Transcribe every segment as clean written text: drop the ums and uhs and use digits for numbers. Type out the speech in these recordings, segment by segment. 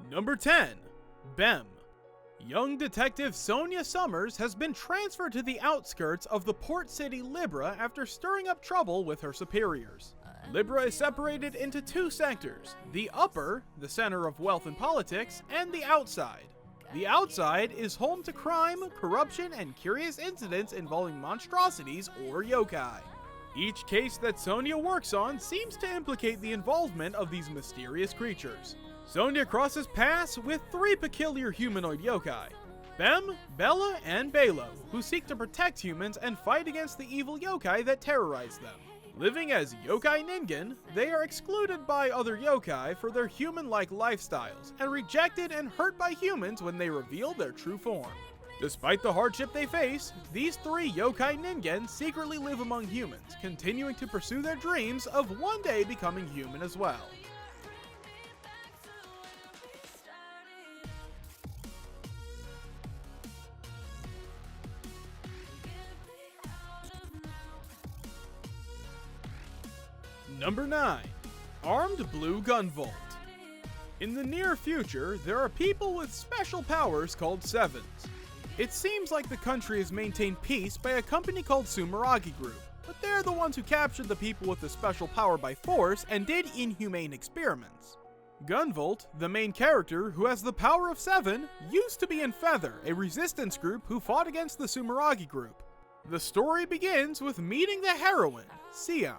Number 10. Bem. Young detective Sonia Summers has been transferred to the outskirts of the port city Libra after stirring up trouble with her superiors. Libra is separated into two sectors: the upper, the center of wealth and politics, and the outside. The outside is home to crime, corruption, and curious incidents involving monstrosities or yokai. Each case that Sonia works on seems to implicate the involvement of these mysterious creatures. Sonia crosses paths with three peculiar humanoid yokai: Bem, Bella, and Belo, who seek to protect humans and fight against the evil yokai that terrorize them. Living as yokai ningen, they are excluded by other yokai for their human-like lifestyles, and rejected and hurt by humans when they reveal their true form. Despite the hardship they face, these three yokai ningen secretly live among humans, continuing to pursue their dreams of one day becoming human as well. Number 9. Armed Blue Gunvolt. In the near future, there are people with special powers called Sevens. It seems like the country has maintained peace by a company called Sumeragi Group, but they're the ones who captured the people with the special power by force and did inhumane experiments. Gunvolt, the main character who has the power of 7, used to be in Feather, a resistance group who fought against the Sumeragi Group. The story begins with meeting the heroine, Sion.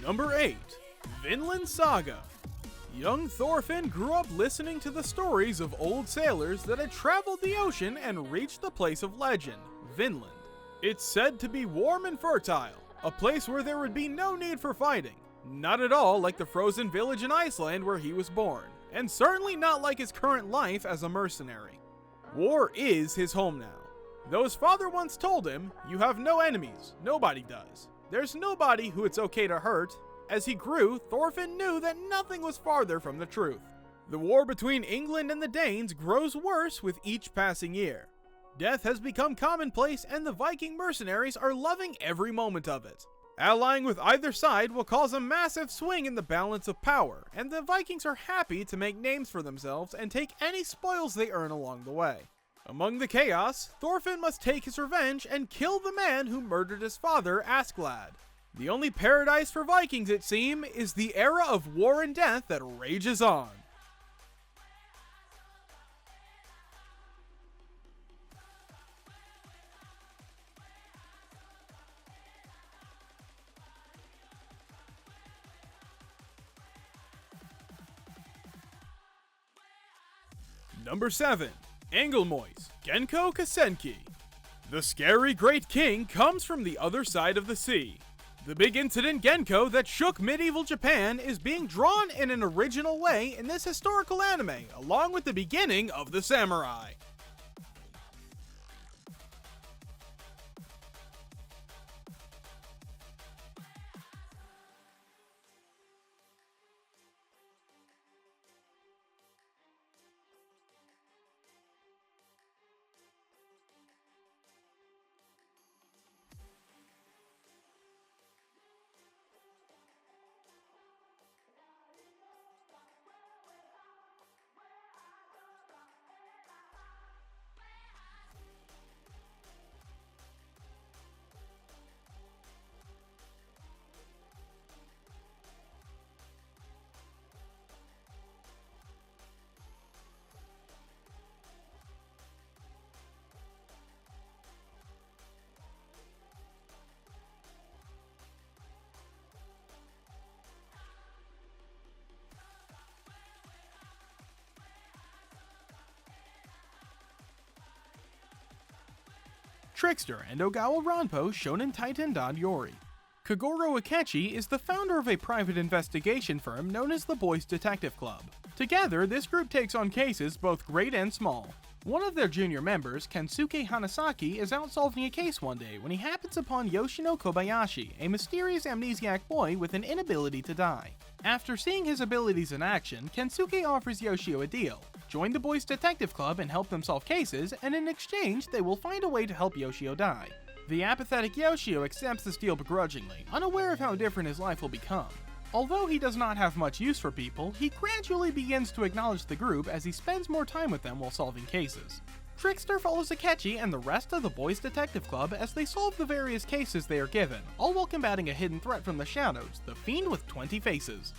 Number 8. Finland Saga. Young Thorfinn grew up listening to the stories of old sailors that had traveled the ocean and reached the place of legend, Finland. It's said to be warm and fertile, a place where there would be no need for fighting. Not at all like the frozen village in Iceland where he was born, and certainly not like his current life as a mercenary. War is his home now. Though his father once told him, "You have no enemies, nobody does. There's nobody who it's okay to hurt." As he grew, Thorfinn knew that nothing was farther from the truth. The war between England and the Danes grows worse with each passing year. Death has become commonplace, and the Viking mercenaries are loving every moment of it. Allying with either side will cause a massive swing in the balance of power, and the Vikings are happy to make names for themselves and take any spoils they earn along the way. Among the chaos, Thorfinn must take his revenge and kill the man who murdered his father, Asklad. The only paradise for Vikings, it seems, is the era of war and death that rages on. Number 7. Engelmois, Genko Kasenki. The scary Great King comes from the other side of the sea. The big incident Genko that shook medieval Japan is being drawn in an original way in this historical anime, along with the beginning of the samurai. Trickster and Ogawa Ranpo Shonen Titan Dan Yori. Kagoro Akechi is the founder of a private investigation firm known as the Boys Detective Club. Together, this group takes on cases both great and small. One of their junior members, Kensuke Hanasaki, is out solving a case one day when he happens upon Yoshino Kobayashi, a mysterious amnesiac boy with an inability to die. After seeing his abilities in action, Kensuke offers Yoshio a deal. Join the Boys Detective Club and help them solve cases, and in exchange, they will find a way to help Yoshio die. The apathetic Yoshio accepts this deal begrudgingly, unaware of how different his life will become. Although he does not have much use for people, he gradually begins to acknowledge the group as he spends more time with them while solving cases. Trickster follows Akechi and the rest of the Boys Detective Club as they solve the various cases they are given, all while combating a hidden threat from the shadows, the Fiend with 20 Faces.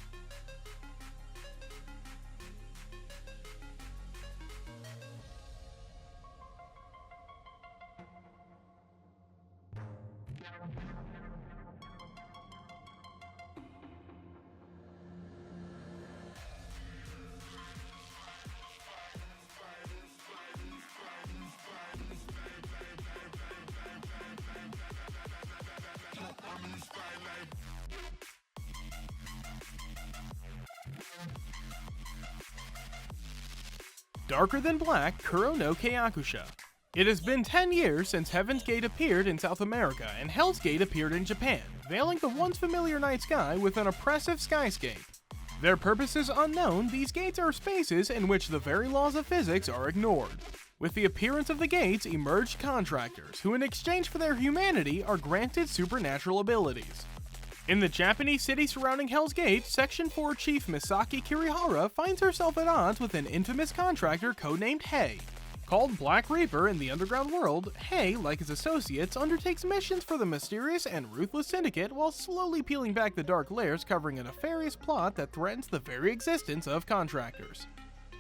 Darker Than Black Kuro no Keiakusha. It has been 10 years since Heaven's Gate appeared in South America and Hell's Gate appeared in Japan, veiling the once familiar night sky with an oppressive skyscape. Their purposes unknown, these gates are spaces in which the very laws of physics are ignored. With the appearance of the gates emerged contractors, who in exchange for their humanity are granted supernatural abilities. In the Japanese city surrounding Hell's Gate, Section 4 Chief Misaki Kirihara finds herself at odds with an infamous contractor codenamed Hei. Called Black Reaper in the underground world, Hei, like his associates, undertakes missions for the mysterious and ruthless syndicate while slowly peeling back the dark layers covering a nefarious plot that threatens the very existence of contractors.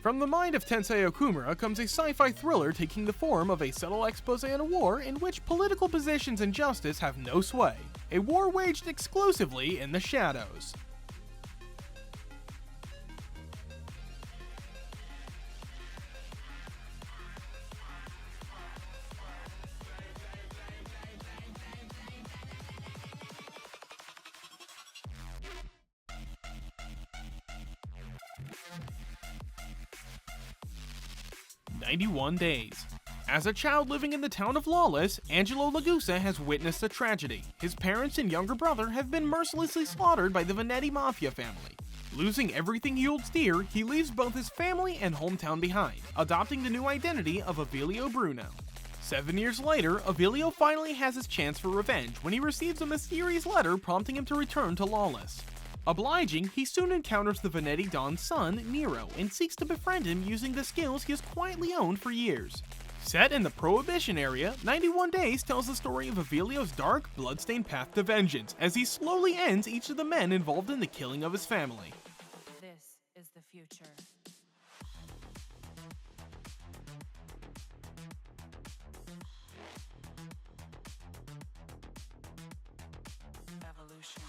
From the mind of Tensei Okumura comes a sci-fi thriller taking the form of a subtle expose on a war in which political positions and justice have no sway. A war waged exclusively in the shadows. "91 Days. As a child living in the town of Lawless, Angelo Lagusa has witnessed a tragedy. His parents and younger brother have been mercilessly slaughtered by the Venetti Mafia family. Losing everything he holds dear, he leaves both his family and hometown behind, adopting the new identity of Avilio Bruno. 7 years later, Avilio finally has his chance for revenge when he receives a mysterious letter prompting him to return to Lawless. Obliging, he soon encounters the Venetti Don's son, Nero, and seeks to befriend him using the skills he has quietly owned for years. Set in the Prohibition area, 91 Days tells the story of Avilio's dark, bloodstained path to vengeance, as he slowly ends each of the men involved in the killing of his family. This is the future. Evolution.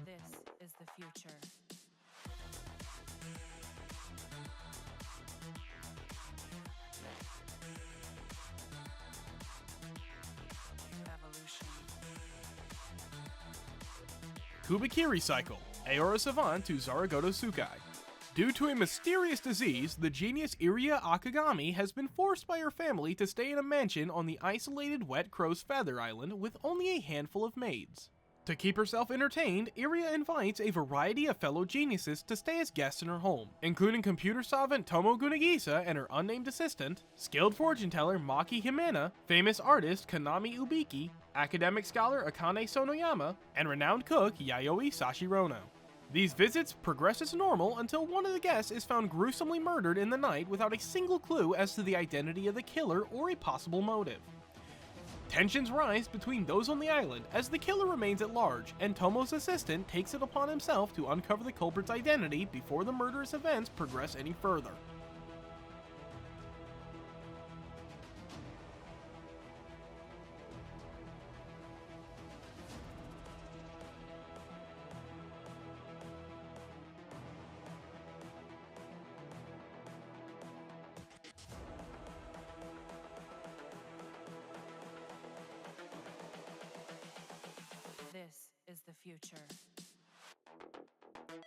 This is the future. Evolution. Kubikiri Cycle, Aora Savant to Zaragoto Tsukai. Due to a mysterious disease, the genius Iria Akagami has been forced by her family to stay in a mansion on the isolated Wet Crow's Feather Island with only a handful of maids. To keep herself entertained, Iria invites a variety of fellow geniuses to stay as guests in her home, including computer savant Tomo Gunagisa and her unnamed assistant, skilled fortune teller Maki Himena, famous artist Kanami Ubiki, academic scholar Akane Sonoyama, and renowned cook Yayoi Sashirono. These visits progress as normal until one of the guests is found gruesomely murdered in the night without a single clue as to the identity of the killer or a possible motive. Tensions rise between those on the island as the killer remains at large, and Tomo's assistant takes it upon himself to uncover the culprit's identity before the murderous events progress any further. is the future.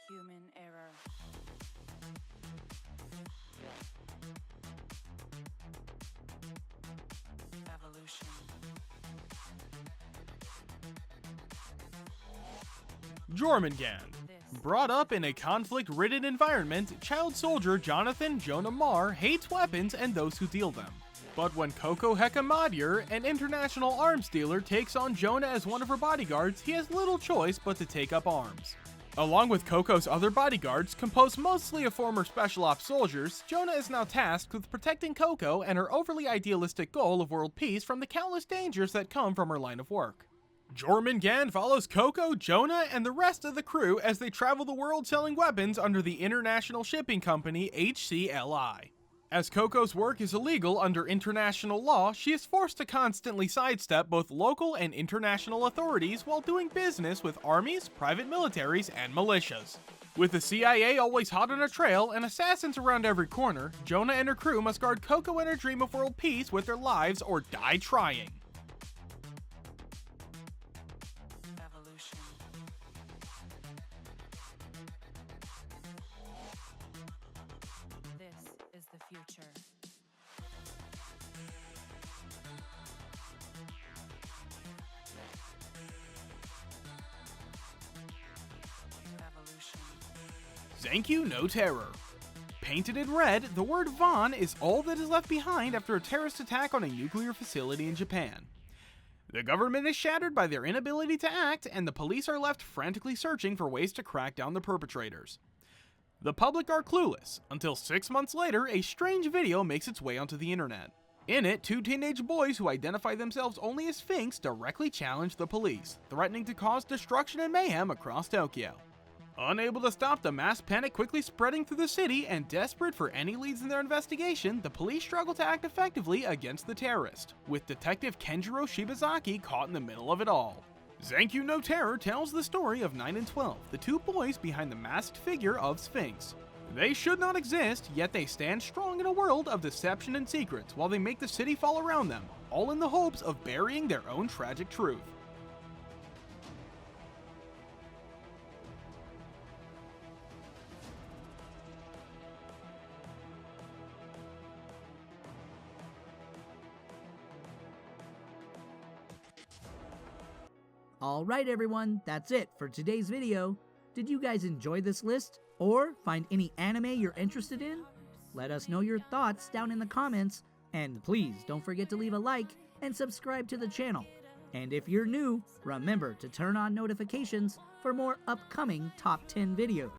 Human error. Evolution. Jormungand. Brought up in a conflict-ridden environment, child soldier Jonathan Jonah Marr hates weapons and those who deal them. But when Coco Hekamadir, an international arms dealer, takes on Jonah as one of her bodyguards, he has little choice but to take up arms. Along with Coco's other bodyguards, composed mostly of former Special Ops soldiers, Jonah is now tasked with protecting Coco and her overly idealistic goal of world peace from the countless dangers that come from her line of work. Jormungand follows Coco, Jonah, and the rest of the crew as they travel the world selling weapons under the international shipping company HCLI. As Coco's work is illegal under international law, she is forced to constantly sidestep both local and international authorities while doing business with armies, private militaries, and militias. With the CIA always hot on her trail and assassins around every corner, Jonah and her crew must guard Coco and her dream of world peace with their lives or die trying. Evolution. This is the future. Evolution. Senki no terror. Painted in red, the word Von is all that is left behind after a terrorist attack on a nuclear facility in Japan. The government is shattered by their inability to act, and the police are left frantically searching for ways to crack down the perpetrators. The public are clueless, until 6 months later, a strange video makes its way onto the internet. In it, two teenage boys who identify themselves only as Sphinx directly challenge the police, threatening to cause destruction and mayhem across Tokyo. Unable to stop the mass panic quickly spreading through the city and desperate for any leads in their investigation, the police struggle to act effectively against the terrorist, with Detective Kenjiro Shibazaki caught in the middle of it all. Senki no Terror tells the story of 9 and 12, the two boys behind the masked figure of Sphinx. They should not exist, yet they stand strong in a world of deception and secrets while they make the city fall around them, all in the hopes of burying their own tragic truth. Alright everyone, that's it for today's video. Did you guys enjoy this list? Or find any anime you're interested in? Let us know your thoughts down in the comments, and please don't forget to leave a like and subscribe to the channel. And if you're new, remember to turn on notifications for more upcoming top 10 videos.